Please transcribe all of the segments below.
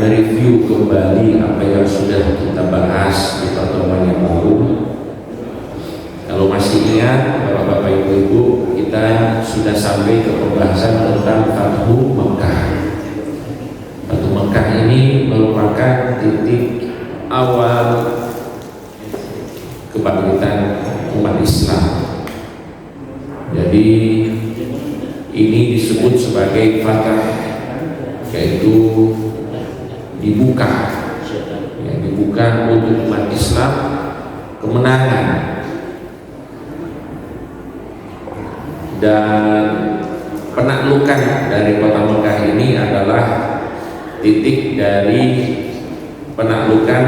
mereview kembali apa yang sudah kita bahas di pertemuan yang lalu. Kalau masih ingat Bapak-bapak Ibu-ibu, kita sudah sampai ke pembahasan tentang Fathu Mekah. Fathu Mekah ini merupakan titik awal kebangkitan umat Islam. Jadi ini disebut sebagai Fatah, yaitu dibuka, ya, dibuka untuk umat Islam kemenangan. Dan penaklukan dari kota Mekah ini adalah titik dari penaklukan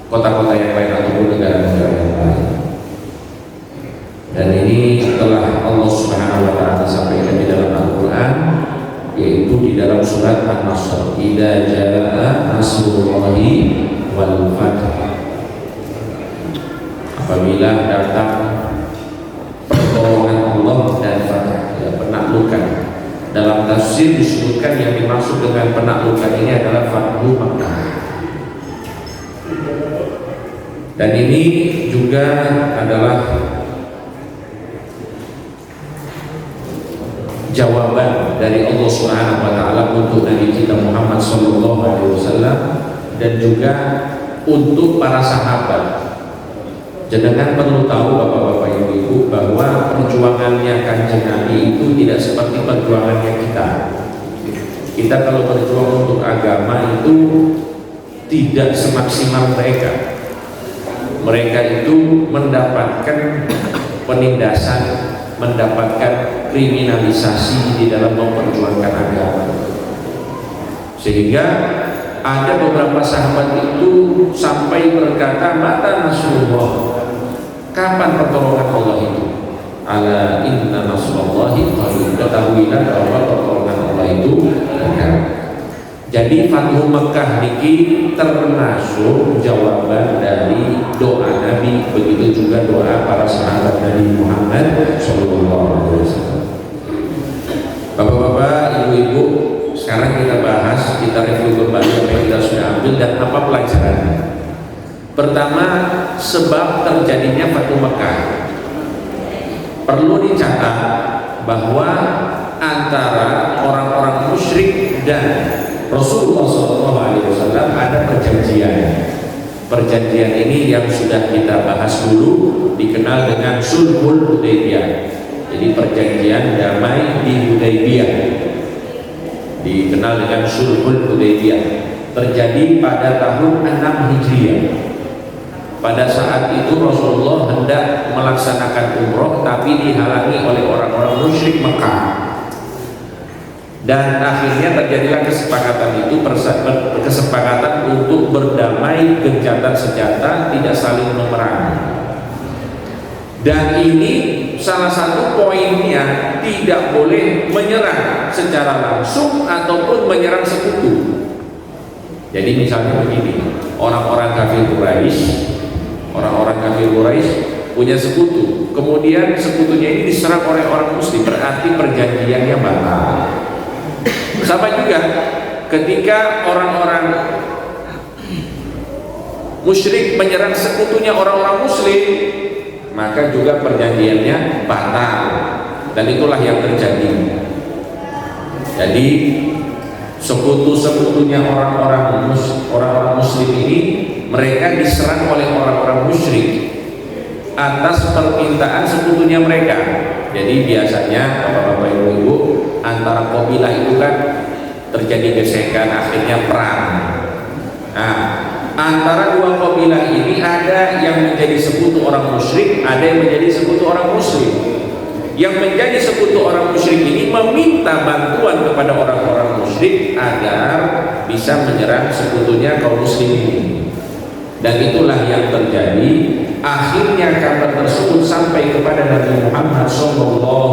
kota-kota yang lain ataupun negara-negara yang lain. Dan ini telah Allah Subhanahu wa taala sampaikan di dalam Al-Qur'an, yaitu di dalam surat An-Nasr, idza jaa nasrullahi wal fath. Apabila datang pertolongan Allah dan fath, ya, penaklukan. Dalam tafsir disebutkan yang dimaksud dengan penaklukan ini adalah Fathu Makkah. Dan ini juga adalah jawaban dari Allah Subhanahu wa taala untuk Nabi kita Muhammad sallallahu alaihi wasallam dan juga untuk para sahabat. Jenengan perlu tahu Bapak-bapak Ibu-ibu bahwa perjuangannya Kanjeng Nabi itu tidak seperti perjuangannya kita. Kita kalau berjuang untuk agama itu tidak semaksimal mereka. Mereka itu mendapatkan penindasan, mendapatkan kriminalisasi di dalam memperjuangkan agama. Sehingga ada beberapa sahabat itu sampai berkata, mata nasrullah, kapan pertolongan Allah itu? Ala inna nasrullahi qarib. Ketahuilah bahwa pertolongan Allah itu dekat. Jadi Fathu Mekah niki termasuk jawaban dari doa Nabi, begitu juga doa para sahabat Nabi Muhammad SAW. Bapak-bapak, ibu-ibu, sekarang kita bahas, kita review kembali apa yang kita sudah ambil dan apa pelajarannya. Pertama, sebab terjadinya Fathu Mekah. Perlu dicatat bahwa antara orang-orang musyrik dan Rasulullah SAW ada perjanjian. Perjanjian ini yang sudah kita bahas dulu dikenal dengan Sulhul Hudaybiyah. Jadi perjanjian damai di Hudaybiyah dikenal dengan Sulhul Hudaybiyah. Terjadi pada tahun 6 Hijriah. Pada saat itu Rasulullah hendak melaksanakan umroh tapi dihalangi oleh orang-orang musyrik Mekah. Dan akhirnya terjadilah kesepakatan itu, kesepakatan untuk berdamai, gencatan senjata, tidak saling memerangi. Dan ini salah satu poinnya, tidak boleh menyerang secara langsung ataupun menyerang sekutu. Jadi misalnya begini, orang-orang kafir Quraisy punya sekutu, kemudian sekutunya ini diserang oleh orang muslim, berarti perjanjiannya batal. Sama juga ketika orang-orang musyrik menyerang sekutunya orang-orang muslim, maka juga perjanjiannya batal. Dan itulah yang terjadi. Jadi sekutu-sekutunya orang-orang muslim ini, mereka diserang oleh orang-orang musyrik atas permintaan sekutunya mereka. Jadi biasanya Bapak-bapak Ibu-ibu, antara kabilah itu kan terjadi gesekan, akhirnya perang. Nah, antara dua kabilah ini ada yang menjadi sekutu orang musyrik, ada yang menjadi sekutu orang muslim. Yang menjadi sekutu orang musyrik ini meminta bantuan kepada orang-orang musyrik agar bisa menyerang sekutunya kaum muslim ini. Dan itulah yang terjadi. Akhirnya kabar tersebut sampai kepada Nabi Muhammad SAW.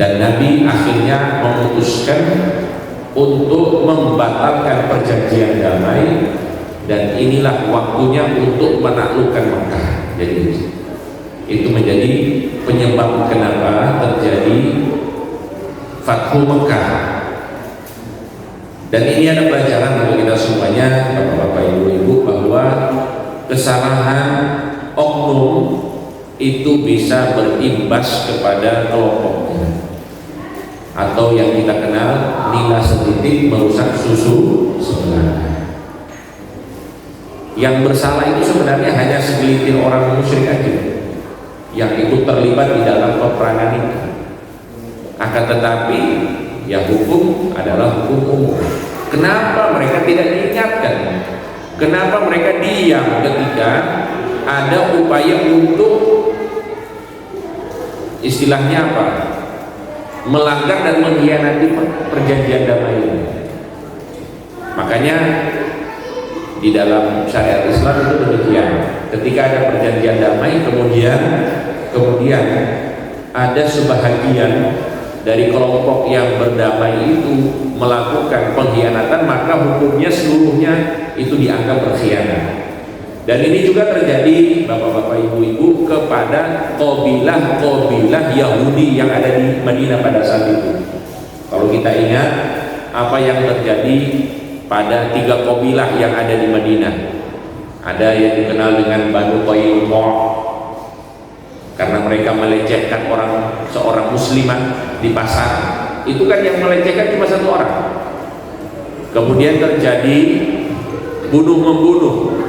Dan Nabi akhirnya memutuskan untuk membatalkan perjanjian damai, dan inilah waktunya untuk menaklukkan Mekah. Jadi itu menjadi penyebab kenapa terjadi Fathu Mekah. Dan ini ada pelajaran untuk kita semuanya, bapak-bapak, ibu-ibu, bahwa kesalahan oknum itu bisa berimbas kepada kelompoknya, atau yang kita kenal nila setitik merusak susu sebelah. Yang bersalah itu sebenarnya hanya segelintir orang musyrik aja yang ikut terlibat di dalam peperangan itu. Akan tetapi ya hukum adalah hukum umum. Kenapa mereka tidak diingatkan? Kenapa mereka diam ketika ada upaya untuk istilahnya apa? Melanggar dan mengkhianati perjanjian damai ini. Makanya di dalam syariat Islam itu demikian. Ketika ada perjanjian damai, kemudian ada sebahagian dari kelompok yang berdamai itu melakukan pengkhianatan, maka hukumnya seluruhnya itu dianggap berkhianat. Dan ini juga terjadi, bapak-bapak, ibu-ibu, kepada kabilah Yahudi yang ada di Madinah pada saat itu. Kalau kita ingat apa yang terjadi pada 3 kabilah yang ada di Madinah, ada yang dikenal dengan Banu Qaynuqa karena mereka melecehkan seorang muslimah di pasar. Itu kan yang melecehkan cuma 1 orang. Kemudian terjadi bunuh-membunuh.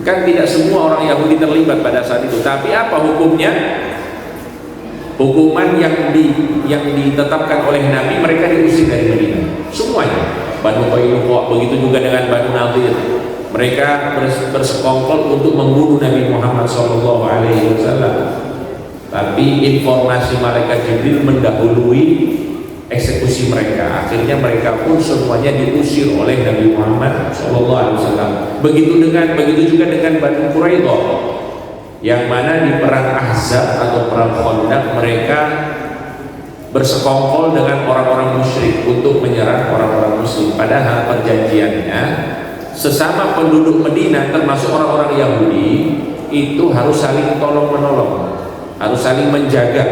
Kan tidak semua orang Yahudi terlibat pada saat itu, tapi apa hukumnya? Hukuman yang ditetapkan oleh Nabi, mereka diusir dari Madinah semuanya. Banu Qaynuqa, begitu juga dengan Banu Nadir. Mereka bersekongkol untuk membunuh Nabi Muhammad SAW. Tapi informasi malaikat Jibril mendahului eksekusi mereka. Akhirnya mereka pun semuanya diusir oleh Nabi Muhammad SAW. Begitu juga dengan Banu Quraidah, yang mana di perang Ahzab atau perang Khandaq mereka bersekongkol dengan orang-orang musyrik untuk menyerang orang-orang muslim. Padahal perjanjiannya sesama penduduk Madinah termasuk orang-orang Yahudi itu harus saling tolong-menolong, harus saling menjaga.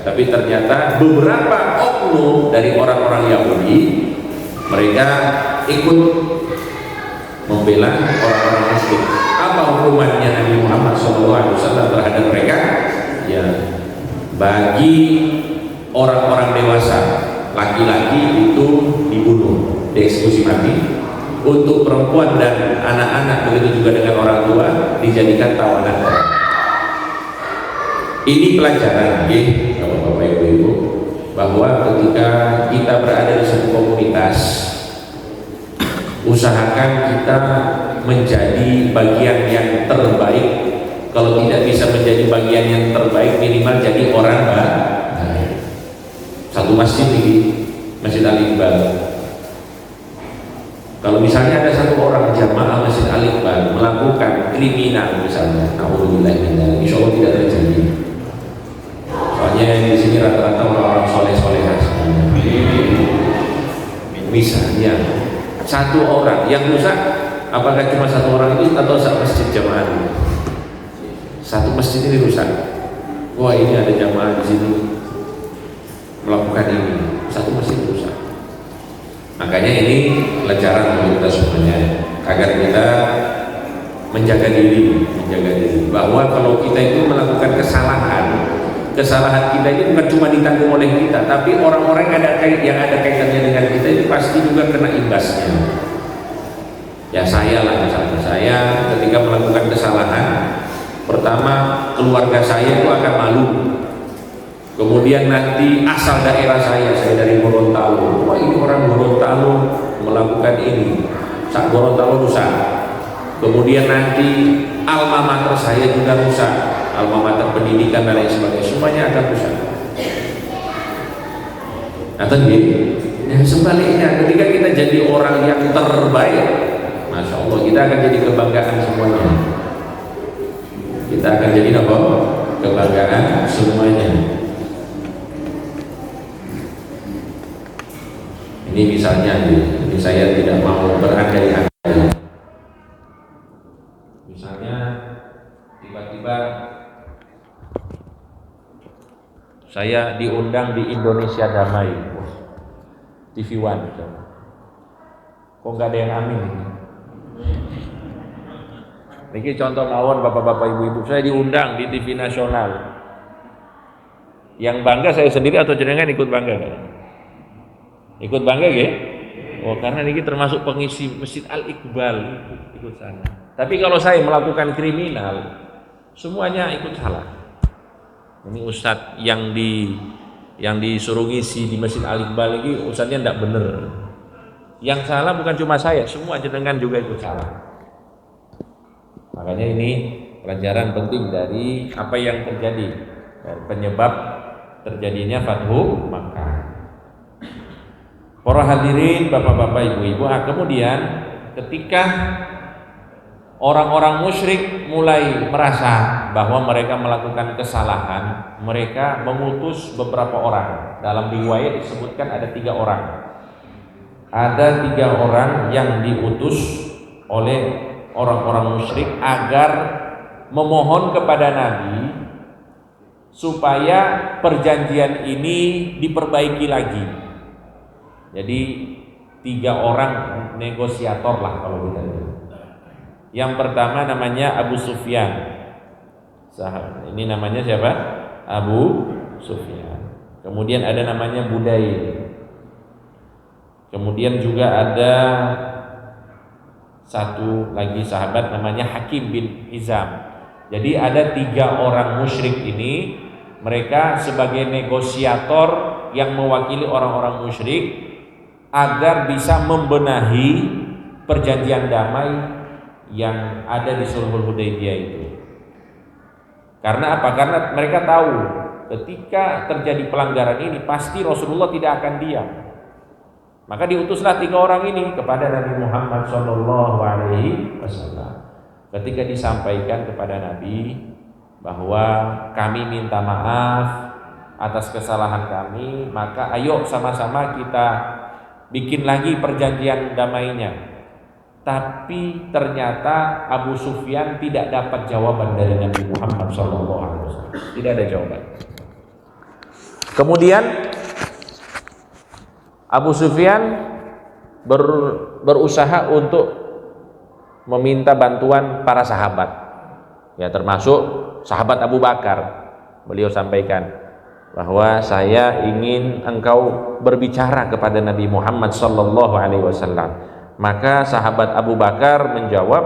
Tapi ternyata beberapa oknum dari orang-orang Yahudi mereka ikut membela orang-orang muslim. Apa hukumannya Nabi Muhammad SAW terhadap mereka? Ya, bagi orang-orang dewasa, laki-laki itu dibunuh, dieksekusi mati. Untuk perempuan dan anak-anak, begitu juga dengan orang tua, dijadikan tawanan. Ini pelajaran, bapak-bapak, ibu-ibu, bahwa ketika kita berada di suatu komunitas, usahakan kita menjadi bagian yang terbaik. Kalau tidak bisa menjadi bagian yang terbaik, minimal jadi orang baik. Satu masjid ini, Masjid Al-Iqbal, kalau misalnya ada 1 orang jamaah Masjid Al-Iqbal melakukan kriminal misalnya, naudzubillah, insya Allah tidak terjadi. Soalnya di sini rata-rata orang-orang soleh-solehah semuanya. Misalnya 1 orang yang rusak, apakah cuma 1 orang itu atau 1 masjid jamaah? 1 masjid ini rusak. Wah, ini ada jamaah di sini melakukan ini, 1 masjid rusak. Makanya ini pelajaran untuk kita semuanya, agar kita menjaga diri, bahwa kalau kita itu melakukan kesalahan kita itu bukan cuma ditanggung oleh kita, tapi orang-orang yang ada kaitannya dengan kita itu pasti juga kena imbasnya. Ya saya lah, misalnya saya ketika melakukan kesalahan, pertama keluarga saya itu akan malu. Kemudian nanti asal daerah saya dari Gorontalo, wah ini orang Gorontalo melakukan ini, sak Gorontalo rusak. Kemudian nanti alma mater saya juga rusak, alma mater pendidikan dan lain sebagainya, semuanya akan rusak. Atau yang sebaliknya, ketika kita jadi orang yang terbaik, Masya Allah, kita akan jadi kebanggaan semuanya. Kita akan jadi apa? Kebanggaan semuanya. Ini misalnya, ini saya tidak mau berandai-andai. Misalnya tiba-tiba saya diundang di Indonesia Damai, TV One. Kok nggak ada yang amin ini? Niki contoh mawon bapak-bapak ibu-ibu, saya diundang di TV nasional. Yang bangga saya sendiri atau jenengan ikut bangga? Ikut bangga ya? Oh, karena niki termasuk pengisi Masjid Al Iqbal, ikut sana. Tapi kalau saya melakukan kriminal, semuanya ikut salah. Ini ustadz yang disuruh ngisi di Masjid Al Iqbal ini ustadznya tidak benar. Yang salah bukan cuma saya, semua jenengan juga ikut salah. Makanya ini pelajaran penting dari apa yang terjadi dan penyebab terjadinya Fathu Makkah. Para hadirin, bapak-bapak, ibu-ibu, kemudian ketika orang-orang musyrik mulai merasa bahwa mereka melakukan kesalahan, mereka mengutus beberapa orang. Dalam riwayat disebutkan ada 3 orang. Ada 3 orang yang diutus oleh orang-orang musyrik agar memohon kepada Nabi supaya perjanjian ini diperbaiki lagi. Jadi 3 orang negosiator lah kalau kita lihat. Yang pertama namanya Abu Sufyan. Ini namanya siapa? Abu Sufyan. Kemudian ada namanya Budayl. Kemudian juga ada satu lagi sahabat namanya Hakim bin Hizam. Jadi ada 3 orang musyrik ini, mereka sebagai negosiator yang mewakili orang-orang musyrik agar bisa membenahi perjanjian damai yang ada di Sulhul Hudaybiyah itu. Karena apa? Karena mereka tahu ketika terjadi pelanggaran ini pasti Rasulullah tidak akan diam. Maka diutuslah 3 orang ini kepada Nabi Muhammad SAW. Ketika disampaikan kepada Nabi bahwa kami minta maaf atas kesalahan kami, maka ayo sama-sama kita bikin lagi perjanjian damainya. Tapi ternyata Abu Sufyan tidak dapat jawaban dari Nabi Muhammad SAW. Tidak ada jawaban. Kemudian Abu Sufyan berusaha untuk meminta bantuan para sahabat, ya termasuk sahabat Abu Bakar. Beliau sampaikan bahwa saya ingin engkau berbicara kepada Nabi Muhammad SAW. Maka sahabat Abu Bakar menjawab,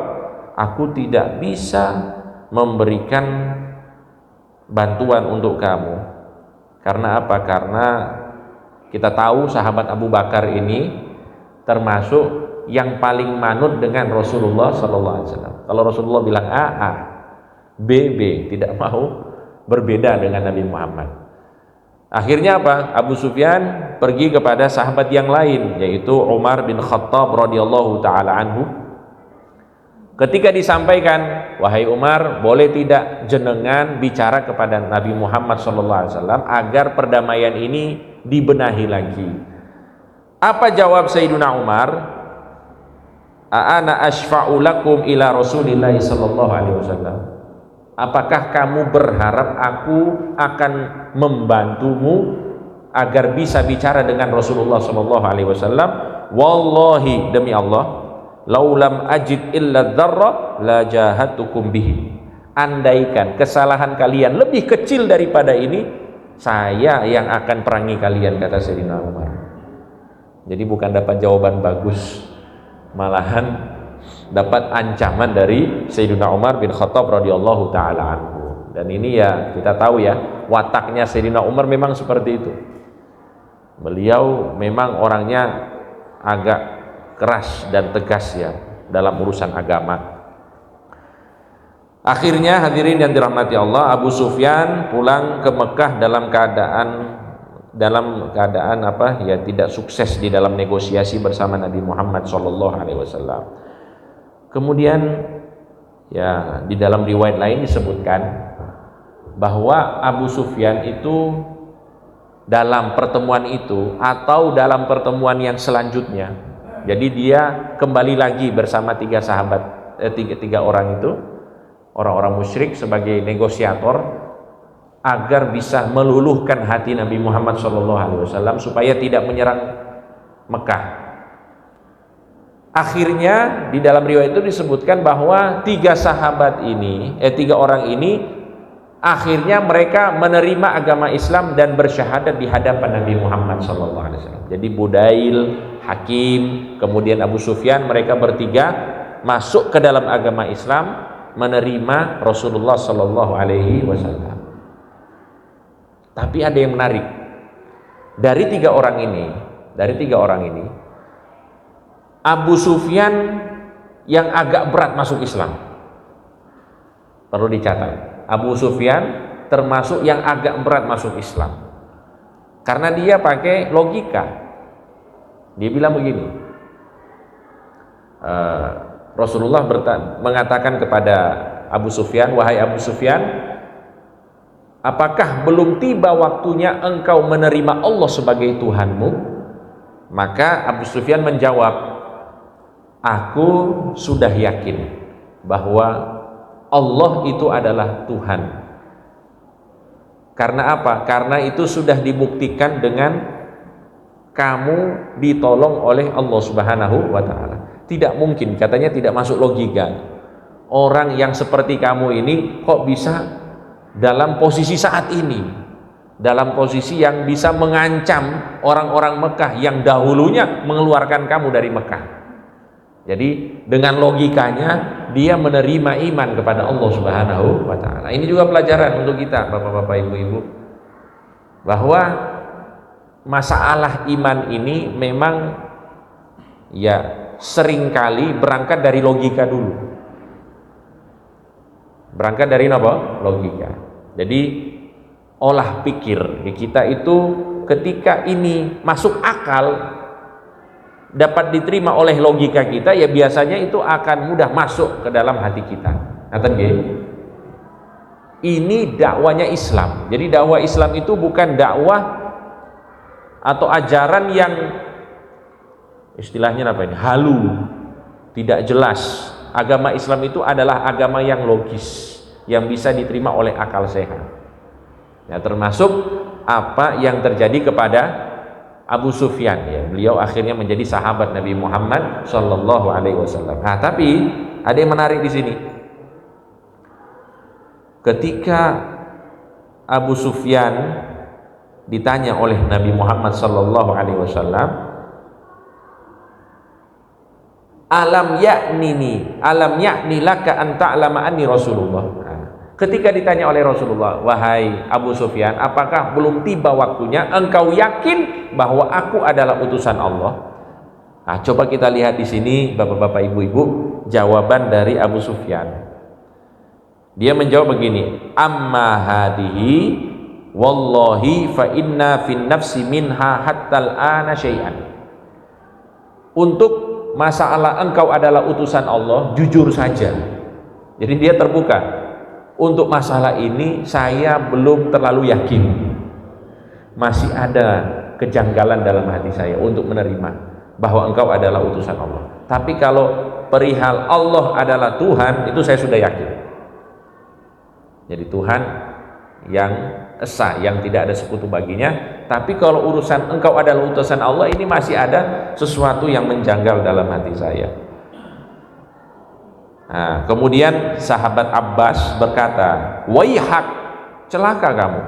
aku tidak bisa memberikan bantuan untuk kamu. Karena apa? Karena kita tahu sahabat Abu Bakar ini termasuk yang paling manut dengan Rasulullah SAW. Kalau Rasulullah bilang A, A, B, B, tidak mau berbeda dengan Nabi Muhammad. Akhirnya apa? Abu Sufyan pergi kepada sahabat yang lain, yaitu Umar bin Khattab radhiyallahu taala anhu. Ketika disampaikan, wahai Umar, boleh tidak jenengan bicara kepada Nabi Muhammad SAW agar perdamaian ini dibenahi lagi. Apa jawab Sayyidina Umar? Ana asfa'u lakum ila Rasulillah sallallahu alaihi wasallam. Apakah kamu berharap aku akan membantumu agar bisa bicara dengan Rasulullah sallallahu alaihi wasallam? Wallahi, demi Allah, laulam ajid illa dzarra la jahatukum bihi. Andaikan kesalahan kalian lebih kecil daripada ini, saya yang akan perangi kalian, kata Sayyidina Umar. Jadi bukan dapat jawaban bagus, malahan dapat ancaman dari Sayyidina Umar bin Khattab radhiyallahu taala anhu. Dan ini ya kita tahu ya, wataknya Sayyidina Umar memang seperti itu. Beliau memang orangnya agak keras dan tegas ya dalam urusan agama. Akhirnya hadirin yang dirahmati Allah, Abu Sufyan pulang ke Mekah dalam keadaan apa ya, tidak sukses di dalam negosiasi bersama Nabi Muhammad SAW. Kemudian ya di dalam riwayat lain disebutkan bahwa Abu Sufyan itu dalam pertemuan itu atau dalam pertemuan yang selanjutnya, jadi dia kembali lagi bersama tiga orang itu, orang-orang musyrik, sebagai negosiator agar bisa meluluhkan hati Nabi Muhammad SAW supaya tidak menyerang Mekah. Akhirnya di dalam riwayat itu disebutkan bahwa tiga orang ini akhirnya mereka menerima agama Islam dan bersyahadat di hadapan Nabi Muhammad SAW. Jadi Budail, Hakim, kemudian Abu Sufyan, mereka bertiga masuk ke dalam agama Islam, menerima Rasulullah SAW. Tapi ada yang menarik, dari tiga orang ini Abu Sufyan yang agak berat masuk Islam. Perlu dicatat, Abu Sufyan termasuk yang agak berat masuk Islam, karena dia pakai logika. Dia bilang begini, Rasulullah mengatakan kepada Abu Sufyan, wahai Abu Sufyan, apakah belum tiba waktunya engkau menerima Allah sebagai Tuhanmu? Maka Abu Sufyan menjawab, aku sudah yakin bahwa Allah itu adalah Tuhan. Karena apa? Karena itu sudah dibuktikan dengan kamu ditolong oleh Allah Subhanahu wa Ta'ala. Tidak mungkin, katanya, tidak masuk logika. Orang yang seperti kamu ini kok bisa dalam posisi saat ini, dalam posisi yang bisa mengancam orang-orang Mekah yang dahulunya mengeluarkan kamu dari Mekah. Jadi dengan logikanya dia menerima iman kepada Allah Subhanahu wa Ta'ala. Ini juga pelajaran untuk kita, bapak-bapak, ibu-ibu, bahwa masalah iman ini memang ya seringkali berangkat dari logika dulu. Berangkat dari apa? Logika. Jadi olah pikir di kita itu ketika ini masuk akal, dapat diterima oleh logika kita, ya biasanya itu akan mudah masuk ke dalam hati kita. Ini dakwanya Islam. Jadi dakwah Islam itu bukan dakwah atau ajaran yang istilahnya apa ini? Halu, tidak jelas. Agama Islam itu adalah agama yang logis, yang bisa diterima oleh akal sehat. Ya, termasuk apa yang terjadi kepada Abu Sufyan, ya, beliau akhirnya menjadi sahabat Nabi Muhammad Shallallahu Alaihi Wasallam. Nah, tapi ada yang menarik di sini. Ketika Abu Sufyan ditanya oleh Nabi Muhammad Shallallahu Alaihi Wasallam, alam yakni laka an ta'lama anni Rasulullah. Ketika ditanya oleh Rasulullah, wahai Abu Sufyan, apakah belum tiba waktunya engkau yakin bahwa aku adalah utusan Allah? Nah, coba kita lihat di sini, bapak-bapak, ibu-ibu, jawaban dari Abu Sufyan. Dia menjawab begini, amma hadihi wallahi fa inna fin nafsi minha hattal ana syai'an. Untuk masalah engkau adalah utusan Allah, jujur saja. Jadi dia terbuka. Untuk masalah ini saya belum terlalu yakin, masih ada kejanggalan dalam hati saya untuk menerima bahwa engkau adalah utusan Allah. Tapi kalau perihal Allah adalah Tuhan, itu saya sudah yakin. Jadi Tuhan yang esa, yang tidak ada sekutu baginya. Tapi kalau urusan engkau adalah utusan Allah, ini masih ada sesuatu yang menjanggal dalam hati saya. Nah, kemudian sahabat Abbas berkata, waihak, celaka kamu,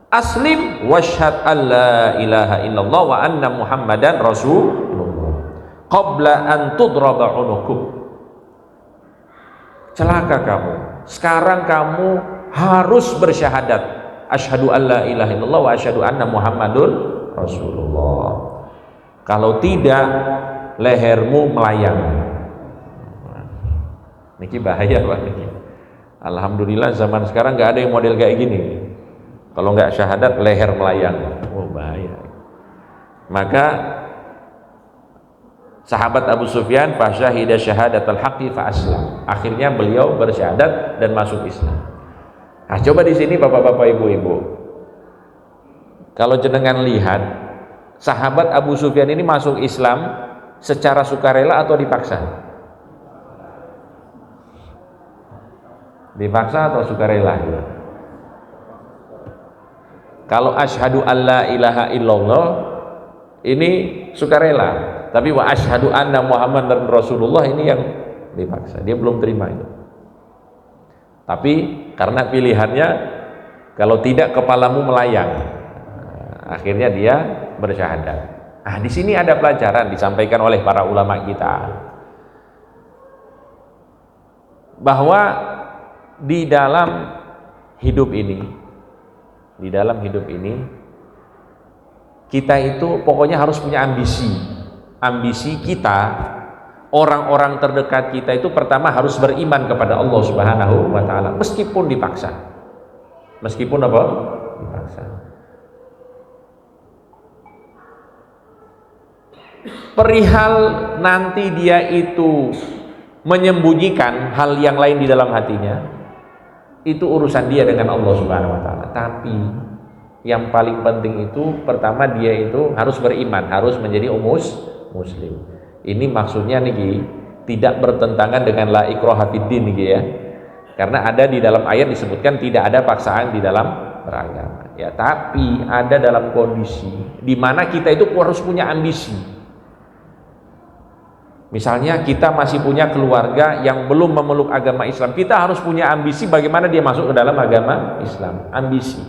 aslim washhad alla ilaha illallah wa anna muhammadan rasulullah qabla an tudraba unukum. Celaka kamu, sekarang kamu harus bersyahadat asyhadu alla ilaha illallah wa asyhadu anna muhammadun rasulullah. Kalau tidak, lehermu melayang. Niki bahaya Pak niki. Alhamdulillah zaman sekarang nggak ada yang model kayak gini. Kalau nggak syahadat leher melayang. Oh bahaya. Maka sahabat Abu Sufyan fasyahida syahadatal haqqi fa aslam. Akhirnya beliau bersyahadat dan masuk Islam. Nah, coba di sini bapak-bapak, ibu-ibu. Kalau jenengan lihat, sahabat Abu Sufyan ini masuk Islam secara sukarela atau dipaksa? Dipaksa atau sukarela? Kalau asyhadu alla ilaha illallah ini sukarela, tapi wa asyhadu anna Muhammadar Rasulullah ini yang dipaksa. Dia belum terima itu. Tapi karena pilihannya kalau tidak kepalamu melayang, akhirnya dia bersyahadat. Nah, di sini ada pelajaran disampaikan oleh para ulama kita bahwa di dalam hidup ini kita itu pokoknya harus punya ambisi kita, orang-orang terdekat kita itu pertama harus beriman kepada Allah Subhanahu wa taala meskipun dipaksa. Meskipun apa? Dipaksa. Perihal nanti dia itu menyembunyikan hal yang lain di dalam hatinya, itu urusan dia dengan Allah Subhanahu wa taala. Tapi yang paling penting itu pertama dia itu harus beriman, harus menjadi muslim. Ini maksudnya nih tidak bertentangan dengan la ikraha fiddin nih ya. Karena ada di dalam ayat disebutkan tidak ada paksaan di dalam beragama. Ya, tapi ada dalam kondisi di mana kita itu harus punya ambisi. Misalnya kita masih punya keluarga yang belum memeluk agama Islam, kita harus punya ambisi bagaimana dia masuk ke dalam agama Islam, ambisi.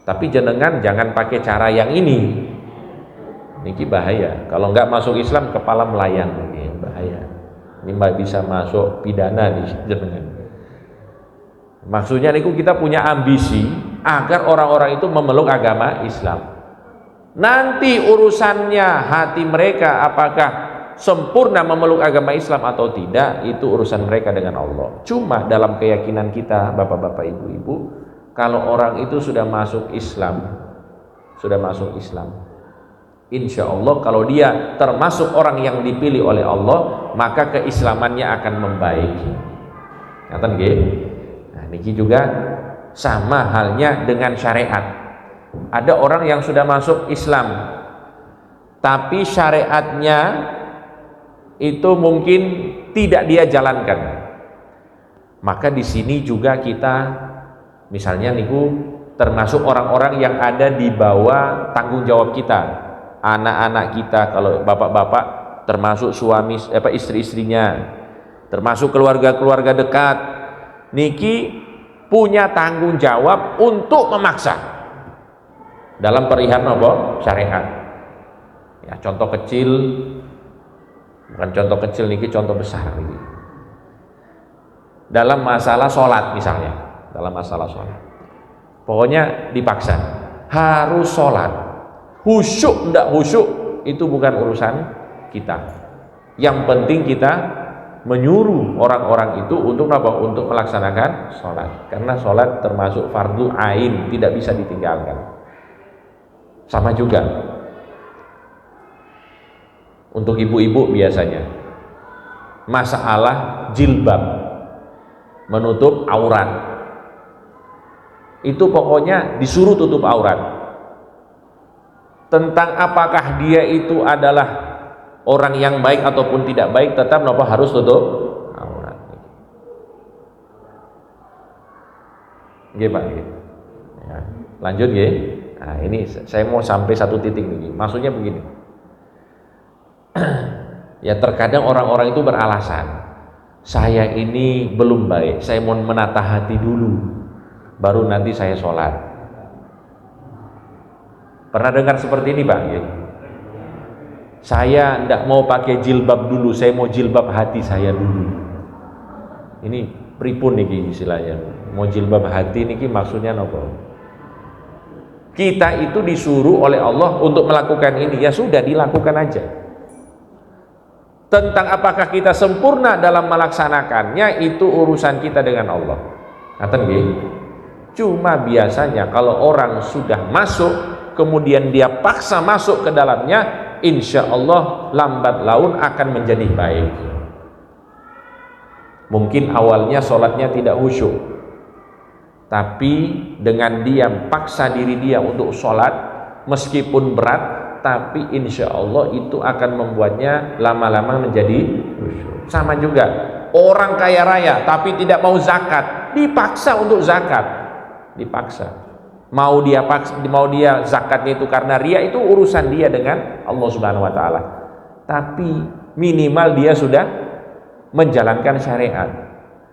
Tapi jangan pakai cara yang ini. Niki bahaya. Kalau nggak masuk Islam kepala melayang, ini bahaya. Ini bisa masuk pidana di jenengan. Maksudnya niku kita punya ambisi agar orang-orang itu memeluk agama Islam. Nanti urusannya hati mereka apakah sempurna memeluk agama Islam atau tidak, itu urusan mereka dengan Allah. Cuma dalam keyakinan kita bapak-bapak ibu-ibu, kalau orang itu sudah masuk Islam, insya Allah kalau dia termasuk orang yang dipilih oleh Allah, maka keislamannya akan membaik. Ngaten nggih? Nah, niki juga sama halnya dengan syariat. Ada orang yang sudah masuk Islam, tapi syariatnya itu mungkin tidak dia jalankan. Maka di sini juga kita misalnya niku termasuk orang-orang yang ada di bawah tanggung jawab kita. Anak-anak kita, kalau bapak-bapak termasuk suami istri-istrinya, termasuk keluarga-keluarga dekat. Niki punya tanggung jawab untuk memaksa dalam perihal apa? Syariat. Ya, contoh kecil, bukan contoh kecil niki, contoh besar niki. Dalam masalah sholat misalnya, pokoknya dipaksa harus sholat. Khusyuk ndak khusyuk itu bukan urusan kita. Yang penting kita menyuruh orang-orang itu untuk apa? Untuk melaksanakan sholat. Karena sholat termasuk fardu ain, tidak bisa ditinggalkan. Sama juga untuk ibu-ibu biasanya masalah jilbab, menutup aurat, itu pokoknya disuruh tutup aurat. Tentang apakah dia itu adalah orang yang baik ataupun tidak baik, tetap nopo harus tutup aurat. Nggih Pak, nggih. Ya, lanjut nggih. Nah, ini saya mau sampai satu titik nih. Maksudnya begini. Ya, terkadang orang-orang itu beralasan, saya ini belum baik, saya mau menata hati dulu, baru nanti saya sholat. Pernah dengar seperti ini Pak? Saya tidak mau pakai jilbab dulu, saya mau jilbab hati saya dulu. Ini pripun niki istilahnya. Mau jilbab hati niki maksudnya nopo? Kita itu disuruh oleh Allah untuk melakukan ini, ya sudah dilakukan aja. Tentang apakah kita sempurna dalam melaksanakannya, itu urusan kita dengan Allah. Ngaten nggih? Cuma biasanya kalau orang sudah masuk kemudian dia paksa masuk ke dalamnya, insya Allah lambat laun akan menjadi baik. Mungkin awalnya sholatnya tidak khusyuk, tapi dengan dia paksa diri dia untuk sholat meskipun berat, tapi insya Allah itu akan membuatnya lama-lama menjadi khusyuk. Sama juga orang kaya raya tapi tidak mau zakat, dipaksa untuk zakat, dipaksa. mau dia zakatnya itu karena ria, itu urusan dia dengan Allah Subhanahu wa taala. Tapi minimal dia sudah menjalankan syariat.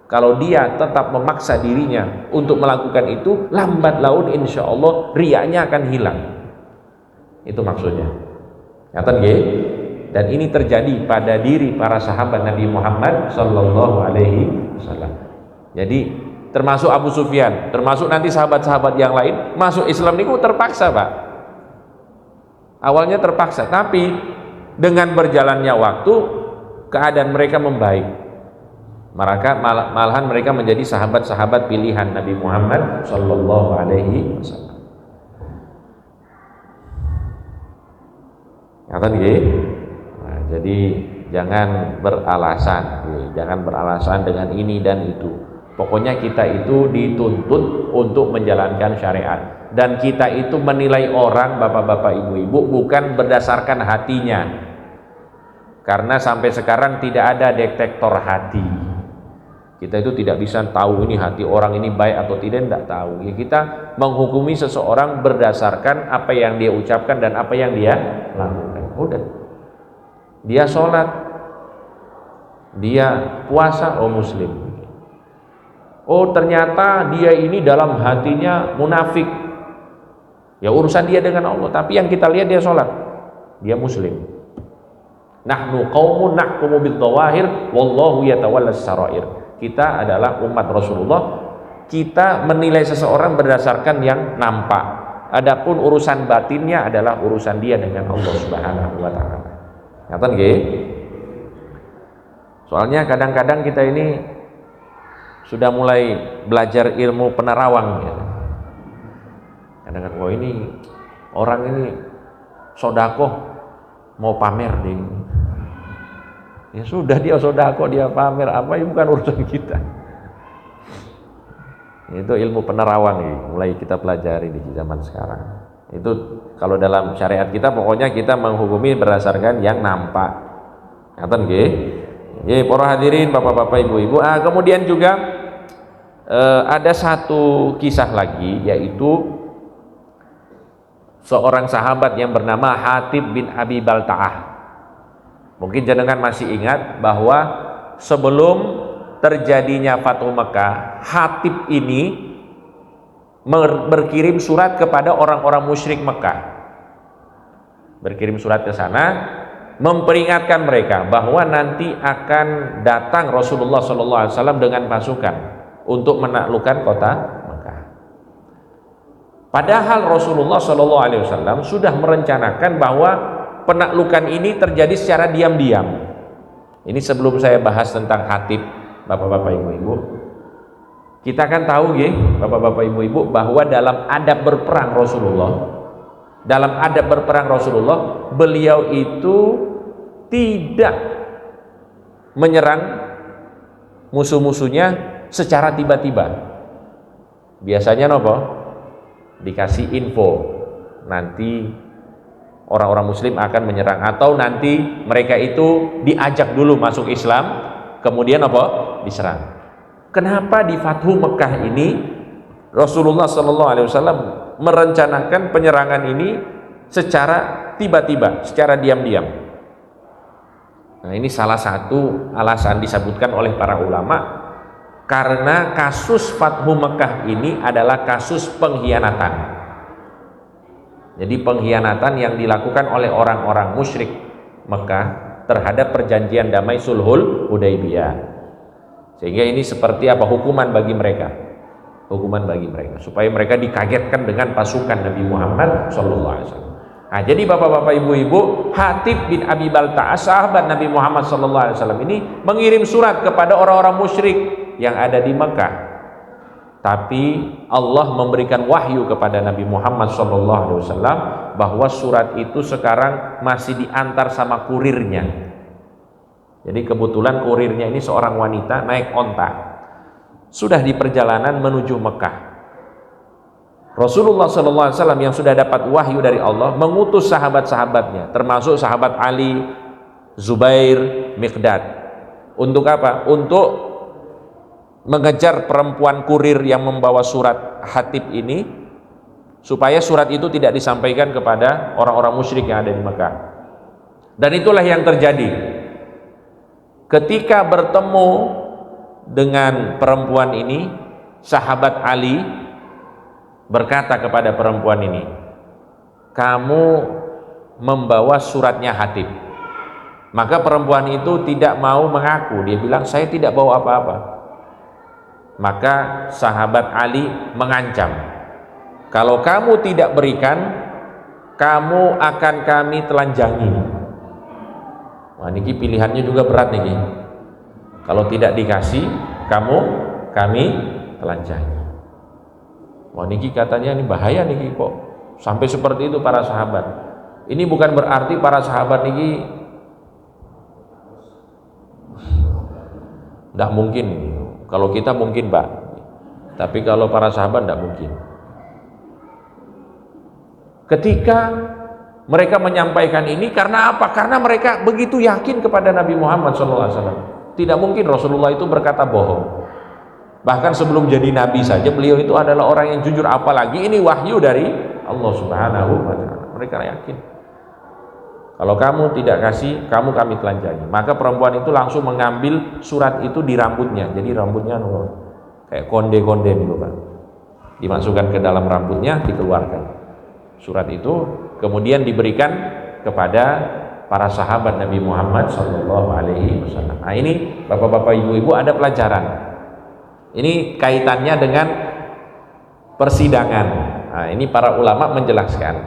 Kalau dia tetap memaksa dirinya untuk melakukan itu, lambat laun insya Allah riaknya akan hilang. Itu maksudnya. Nyata nggih? Dan ini terjadi pada diri para sahabat Nabi Muhammad sallallahu alaihi wasallam. Jadi termasuk Abu Sufyan, termasuk nanti sahabat-sahabat yang lain masuk Islam niku terpaksa, Pak. Awalnya terpaksa, tapi dengan berjalannya waktu keadaan mereka membaik. Malahan mereka menjadi sahabat-sahabat pilihan Nabi Muhammad sallallahu alaihi wasallam. Ngaten nggih? Nah, jadi jangan beralasan dengan ini dan itu. Pokoknya kita itu dituntut untuk menjalankan syariat, dan kita itu menilai orang, bapak-bapak, ibu-ibu, bukan berdasarkan hatinya, karena sampai sekarang tidak ada detektor hati. Kita itu tidak bisa tahu ini hati orang ini baik atau tidak tahu. Ya, kita menghukumi seseorang berdasarkan apa yang dia ucapkan dan apa yang dia lakukan. Udah, dia sholat, dia puasa, oh muslim. Oh ternyata dia ini dalam hatinya munafik, ya urusan dia dengan Allah. Tapi yang kita lihat dia sholat, dia muslim. Nahnu qaumun nahkumu bil dhawahir wallahu yatawallas sarair. Kita adalah umat Rasulullah, kita menilai seseorang berdasarkan yang nampak. Adapun urusan batinnya adalah urusan dia dengan Allah Subhanahu wa taala. Ngaten nggih? Soalnya kadang-kadang kita ini sudah mulai belajar ilmu penerawang ya. Kadang-kadang, oh ini orang ini sodakoh mau pamer deh. Ya sudah, dia sodakoh, dia pamer, apa itu bukan urusan kita. Itu ilmu penerawang ya, mulai kita pelajari di zaman sekarang. Itu kalau dalam syariat kita pokoknya kita menghukumi berdasarkan yang nampak. Ngaten nggih? Ya, para hadirin, bapak-bapak, ibu-ibu. Kemudian juga ada satu kisah lagi, yaitu seorang sahabat yang bernama Hatib bin Abi Balta'ah. Mungkin jenengan masih ingat bahwa sebelum terjadinya Fathu Mekah, Hatib ini berkirim surat kepada orang-orang musyrik Mekah. Berkirim surat ke sana memperingatkan mereka bahwa nanti akan datang Rasulullah SAW dengan pasukan untuk menaklukkan kota Mekah. Padahal Rasulullah SAW sudah merencanakan bahwa penaklukan ini terjadi secara diam-diam. Ini sebelum saya bahas tentang Hatib, bapak-bapak, ibu-ibu. Kita kan tahu ya, bapak-bapak, ibu-ibu, bahwa dalam adab berperang Rasulullah, beliau itu tidak menyerang musuh-musuhnya secara tiba-tiba. Biasanya nopo? Dikasih info, nanti orang-orang muslim akan menyerang, atau nanti mereka itu diajak dulu masuk Islam, kemudian apa? Diserang. Kenapa di Fathu Mekah ini Rasulullah SAW merencanakan penyerangan ini secara tiba-tiba, secara diam-diam? Nah, ini salah satu alasan disebutkan oleh para ulama, karena kasus Fathu Mekah ini adalah kasus pengkhianatan. Jadi pengkhianatan yang dilakukan oleh orang-orang musyrik Mekah terhadap perjanjian damai Sulhul Hudaybiyah. Sehingga ini seperti apa? Hukuman bagi mereka. Hukuman bagi mereka supaya mereka dikagetkan dengan pasukan Nabi Muhammad SAW. Nah, jadi bapak-bapak, ibu-ibu, Hatib bin Abi Balta'ah, sahabat Nabi Muhammad SAW ini mengirim surat kepada orang-orang musyrik yang ada di Mekah. Tapi Allah memberikan wahyu kepada Nabi Muhammad SAW bahwa surat itu sekarang masih diantar sama kurirnya. Jadi kebetulan kurirnya ini seorang wanita naik onta, sudah di perjalanan menuju Mekah. Rasulullah SAW yang sudah dapat wahyu dari Allah mengutus sahabat-sahabatnya, termasuk sahabat Ali, Zubair, Miqdad. Untuk apa? Untuk mengejar perempuan kurir yang membawa surat Hatib ini supaya surat itu tidak disampaikan kepada orang-orang musyrik yang ada di Mekah. Dan itulah yang terjadi. Ketika bertemu dengan perempuan ini, sahabat Ali berkata kepada perempuan ini, kamu membawa suratnya Hatib. Maka perempuan itu tidak mau mengaku, dia bilang saya tidak bawa apa-apa. Maka sahabat Ali mengancam, kalau kamu tidak berikan, kamu akan kami telanjangi. Wah, niki pilihannya juga berat niki. Kalau tidak dikasih, kami telanjangi. Wah, niki katanya ini bahaya niki kok. Sampai seperti itu para sahabat. Ini bukan berarti para sahabat niki tidak mungkin. Kalau kita mungkin, Pak. Tapi kalau para sahabat tidak mungkin. Ketika mereka menyampaikan ini karena apa? Karena mereka begitu yakin kepada Nabi Muhammad SAW. Tidak mungkin Rasulullah itu berkata bohong. Bahkan sebelum jadi Nabi saja beliau itu adalah orang yang jujur. Apalagi ini wahyu dari Allah Subhanahu wa Ta'ala. Mereka yakin. Kalau kamu tidak kasih, kami telanjangi. Maka perempuan itu langsung mengambil surat itu di rambutnya. Jadi rambutnya kayak konde-konde dulu, Pak. Dimasukkan ke dalam rambutnya, dikeluarkan. Surat itu kemudian diberikan kepada para sahabat Nabi Muhammad SAW. Nah, ini bapak-bapak, ibu-ibu, ada pelajaran. Ini kaitannya dengan persidangan. Nah, ini para ulama menjelaskan,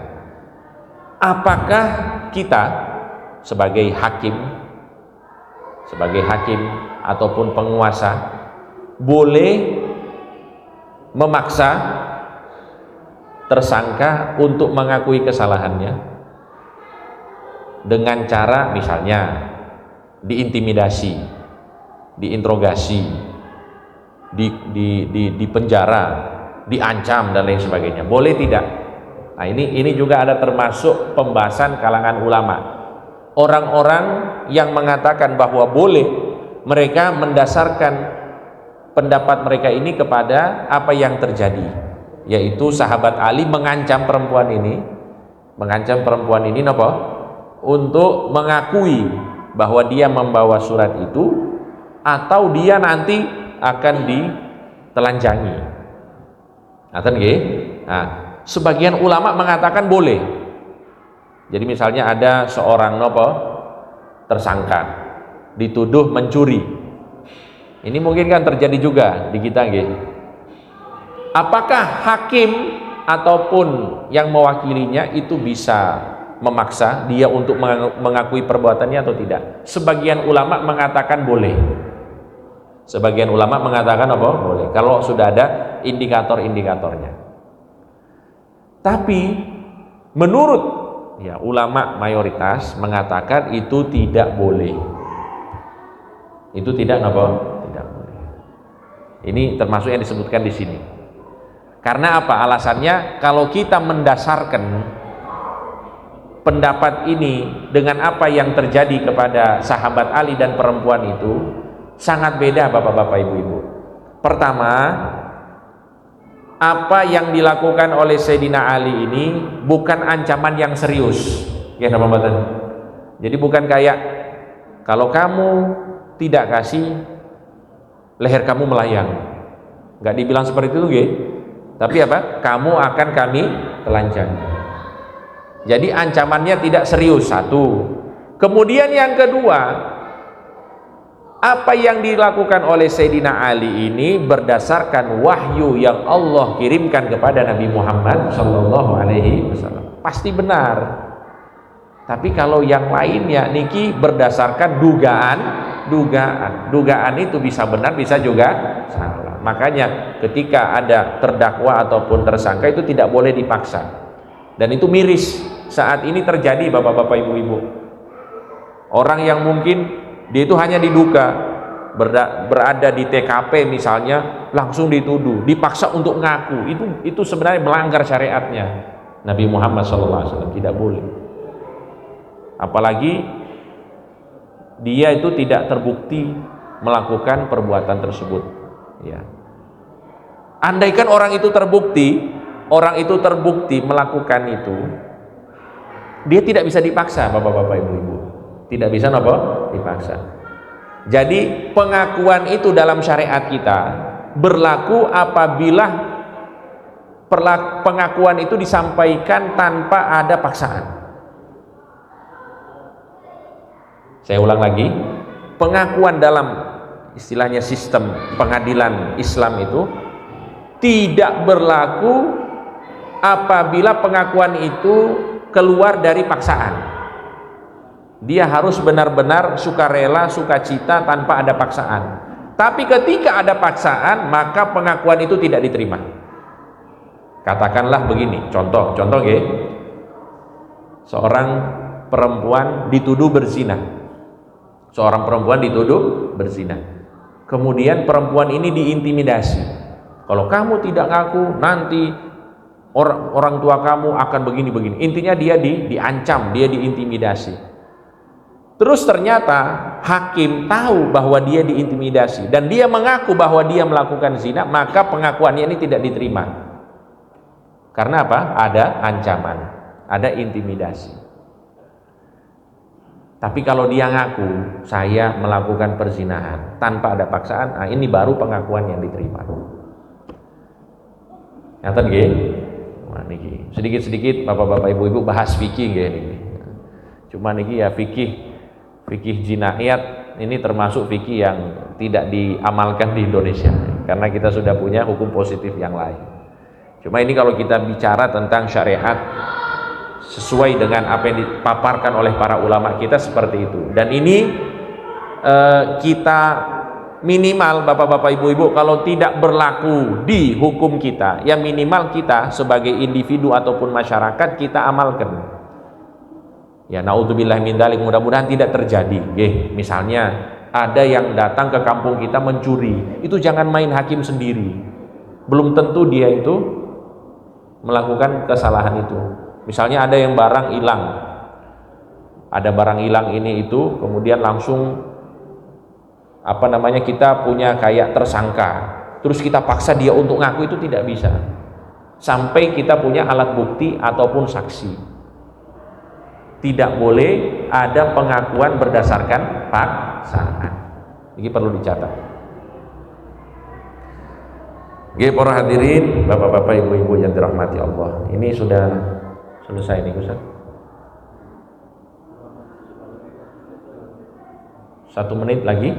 apakah kita sebagai hakim ataupun penguasa boleh memaksa tersangka untuk mengakui kesalahannya dengan cara misalnya diintimidasi, diinterogasi, di penjara, diancam dan lain sebagainya. Boleh tidak? Nah, ini juga ada termasuk pembahasan kalangan ulama. Orang-orang yang mengatakan bahwa boleh, mereka mendasarkan pendapat mereka ini kepada apa yang terjadi, yaitu sahabat Ali mengancam perempuan ini apa? Untuk mengakui bahwa dia membawa surat itu atau dia nanti akan ditelanjangi. Nah, sebagian ulama mengatakan boleh. Jadi misalnya ada seorang tersangka dituduh mencuri. Ini mungkin kan terjadi juga di kita nggih. Apakah hakim ataupun yang mewakilinya itu bisa memaksa dia untuk mengakui perbuatannya atau tidak? Sebagian ulama mengatakan boleh. Sebagian ulama mengatakan apa? Boleh. Kalau sudah ada indikator-indikatornya. Tapi menurut ulama mayoritas mengatakan itu tidak boleh. Itu tidak boleh. Ini termasuk yang disebutkan di sini. Karena apa? Alasannya, kalau kita mendasarkan pendapat ini dengan apa yang terjadi kepada sahabat Ali dan perempuan itu sangat beda, bapak-bapak, ibu-ibu. Pertama, apa yang dilakukan oleh Sayyidina Ali ini bukan ancaman yang serius, ya bapak-bapak. Jadi bukan kayak kalau kamu tidak kasih, leher kamu melayang. Nggak dibilang seperti itu, gitu. Tapi apa? Kamu akan kami telanjangi. Jadi ancamannya tidak serius, satu. Kemudian yang kedua, apa yang dilakukan oleh Sayyidina Ali ini berdasarkan wahyu yang Allah kirimkan kepada Nabi Muhammad SAW. Pasti benar. Tapi kalau yang lainnya niki berdasarkan dugaan itu bisa benar, bisa juga salah. Makanya ketika ada terdakwa ataupun tersangka itu tidak boleh dipaksa. Dan itu miris saat ini terjadi, bapak-bapak, ibu-ibu. Orang yang mungkin dia itu hanya diduga berada di TKP misalnya, langsung dituduh, dipaksa untuk ngaku, itu sebenarnya melanggar syariatnya Nabi Muhammad SAW. Tidak boleh. Apalagi dia itu tidak terbukti melakukan perbuatan tersebut, ya. Andaikan orang itu terbukti, orang itu terbukti melakukan itu, dia tidak bisa dipaksa, bapak-bapak, ibu-ibu. Tidak bisa apa? Dipaksa. Jadi pengakuan itu dalam syariat kita berlaku apabila pengakuan itu disampaikan tanpa ada paksaan. Saya ulang lagi, pengakuan dalam istilahnya sistem pengadilan Islam itu tidak berlaku apabila pengakuan itu keluar dari paksaan. Dia harus benar-benar sukarela, sukacita tanpa ada paksaan. Tapi ketika ada paksaan, maka pengakuan itu tidak diterima. Katakanlah begini, contoh ya. Seorang perempuan dituduh berzina. Seorang perempuan dituduh berzina. Kemudian perempuan ini diintimidasi. Kalau kamu tidak ngaku, nanti orang tua kamu akan begini-begini. Intinya dia diancam, dia diintimidasi. Terus ternyata hakim tahu bahwa dia diintimidasi dan dia mengaku bahwa dia melakukan zina, maka pengakuannya ini tidak diterima. Karena apa? Ada ancaman, ada intimidasi. Tapi kalau dia ngaku, saya melakukan perzinahan tanpa ada paksaan, nah ini baru pengakuan yang diterima. Nyata nggih? Wah niki sedikit-sedikit bapak-bapak ibu-ibu bahas fikih nggih niki. Cuma niki ya fikih jinayat ini termasuk fikih yang tidak diamalkan di Indonesia karena kita sudah punya hukum positif yang lain. Cuma ini kalau kita bicara tentang syariat sesuai dengan apa yang dipaparkan oleh para ulama kita seperti itu. Dan ini kita minimal bapak-bapak ibu-ibu kalau tidak berlaku di hukum kita, yang minimal kita sebagai individu ataupun masyarakat kita amalkan. Ya naudzubillah min dzalik, mudah-mudahan tidak terjadi. Misalnya ada yang datang ke kampung kita mencuri, itu jangan main hakim sendiri. Belum tentu dia itu melakukan kesalahan itu. Misalnya ada yang barang hilang, ada barang hilang ini itu, kemudian langsung kita punya kayak tersangka, terus kita paksa dia untuk ngaku, itu tidak bisa sampai kita punya alat bukti ataupun saksi. Tidak boleh ada pengakuan berdasarkan paksaan. Ini perlu dicatat. Oke, para hadirin, bapak-bapak, ibu-ibu yang dirahmati Allah. Ini sudah selesai nih, Ustaz. 1 menit lagi?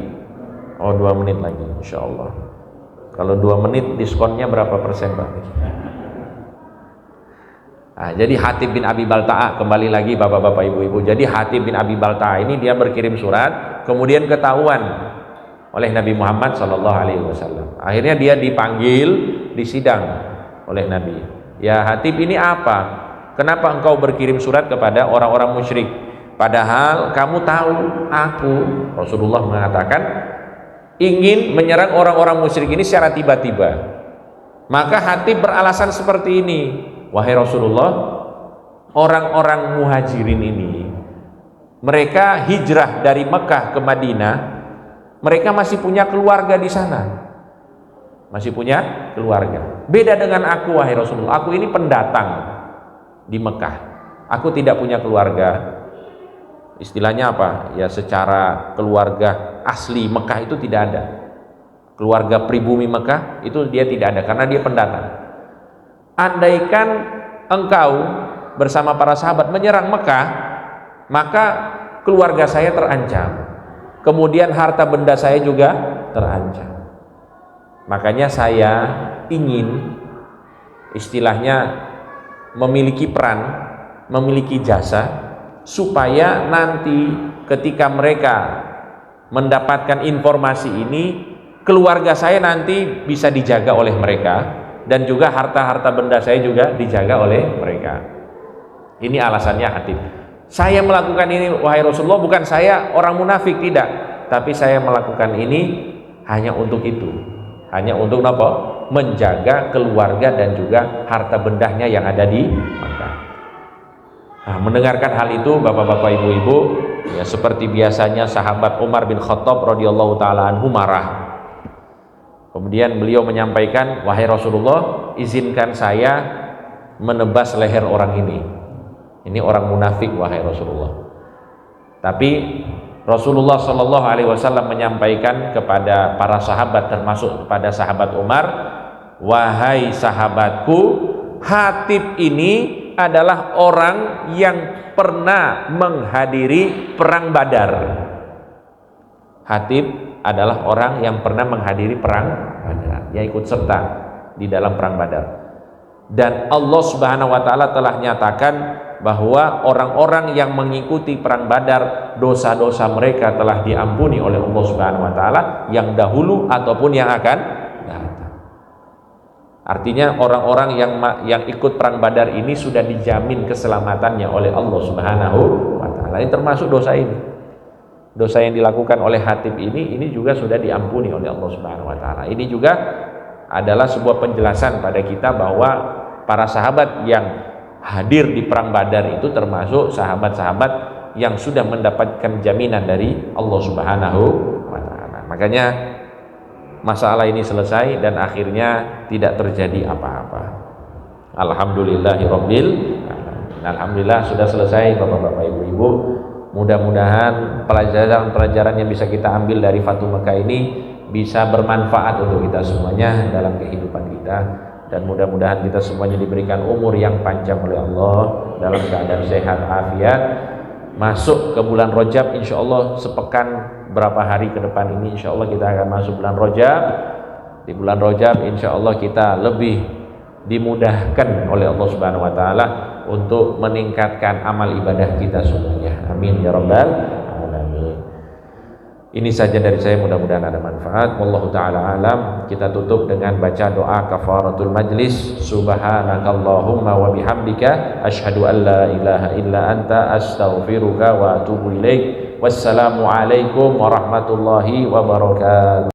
Oh, 2 menit lagi, insya Allah. Kalau 2 menit diskonnya berapa persen, Pak? Nah, jadi Hatib bin Abi Balta'a, kembali lagi bapak-bapak ibu-ibu. Jadi Hatib bin Abi Balta'a ini dia berkirim surat, kemudian ketahuan oleh Nabi Muhammad SAW. Akhirnya dia dipanggil, disidang oleh Nabi. Ya Hatib, ini apa? Kenapa engkau berkirim surat kepada orang-orang musyrik? Padahal kamu tahu aku, Rasulullah mengatakan, ingin menyerang orang-orang musyrik ini secara tiba-tiba. Maka Hatib beralasan seperti ini. Wahai Rasulullah, orang-orang muhajirin ini, mereka hijrah dari Mekah ke Madinah, mereka masih punya keluarga di sana, masih punya keluarga. Beda dengan aku, wahai Rasulullah, aku ini pendatang di Mekah, aku tidak punya keluarga. Istilahnya apa? Ya secara keluarga asli Mekah itu tidak ada. Keluarga pribumi Mekah itu dia tidak ada karena dia pendatang. Andaikan engkau bersama para sahabat menyerang Mekah, maka keluarga saya terancam, kemudian harta benda saya juga terancam. Makanya saya ingin istilahnya memiliki peran, memiliki jasa, supaya nanti ketika mereka mendapatkan informasi ini, keluarga saya nanti bisa dijaga oleh mereka, dan juga harta-harta benda saya juga dijaga oleh mereka. Ini alasannya Hatib. Saya melakukan ini, wahai Rasulullah, bukan saya orang munafik, tidak, tapi saya melakukan ini hanya untuk itu, hanya untuk apa? Menjaga keluarga dan juga harta bendanya yang ada di Makkah. Nah, mendengarkan hal itu bapak-bapak ibu-ibu, ya seperti biasanya sahabat Umar bin Khattab radhiyallahu taala anhu marah. Kemudian beliau menyampaikan, wahai Rasulullah, izinkan saya menebas leher orang ini. Ini orang munafik wahai Rasulullah. Tapi Rasulullah Shallallahu Alaihi Wasallam menyampaikan kepada para sahabat, termasuk kepada sahabat Umar, wahai sahabatku, Hatib ini adalah orang yang pernah menghadiri perang Badar. Hatib adalah orang yang pernah menghadiri perang Badar, yang ikut serta di dalam perang Badar. Dan Allah Subhanahu wa taala telah nyatakan bahwa orang-orang yang mengikuti perang Badar, dosa-dosa mereka telah diampuni oleh Allah Subhanahu wa taala, yang dahulu ataupun yang akan datang. Artinya orang-orang yang ikut perang Badar ini sudah dijamin keselamatannya oleh Allah Subhanahu wa taala. Ini termasuk dosa ini. Dosa yang dilakukan oleh Hatib ini juga sudah diampuni oleh Allah Subhanahu wa taala. Ini juga adalah sebuah penjelasan pada kita bahwa para sahabat yang hadir di perang Badar itu termasuk sahabat-sahabat yang sudah mendapatkan jaminan dari Allah Subhanahu wa taala. Makanya masalah ini selesai dan akhirnya tidak terjadi apa-apa. Alhamdulillahirabbil alamin. Alhamdulillah sudah selesai Bapak-bapak, Ibu-ibu. Mudah-mudahan pelajaran-pelajaran yang bisa kita ambil dari Fatu Mekah ini bisa bermanfaat untuk kita semuanya dalam kehidupan kita, dan mudah-mudahan kita semuanya diberikan umur yang panjang oleh Allah dalam keadaan sehat afiat. Masuk ke bulan Rajab, insya Allah sepekan berapa hari ke depan ini insya Allah kita akan masuk bulan Rajab. Di bulan Rajab insya Allah kita lebih dimudahkan oleh Allah Subhanahu wa taala untuk meningkatkan amal ibadah kita semuanya. Amin ya rabbal alamin. Ini saja dari saya, mudah-mudahan ada manfaat. Wallahu taala alam. Kita tutup dengan baca doa kafaratul majlis. Subhanakallahumma wa bihamdika asyhadu an la ilaha illa anta astaghfiruka wa atubu ilaik. Wassalamu alaikum warahmatullahi wabarakatuh.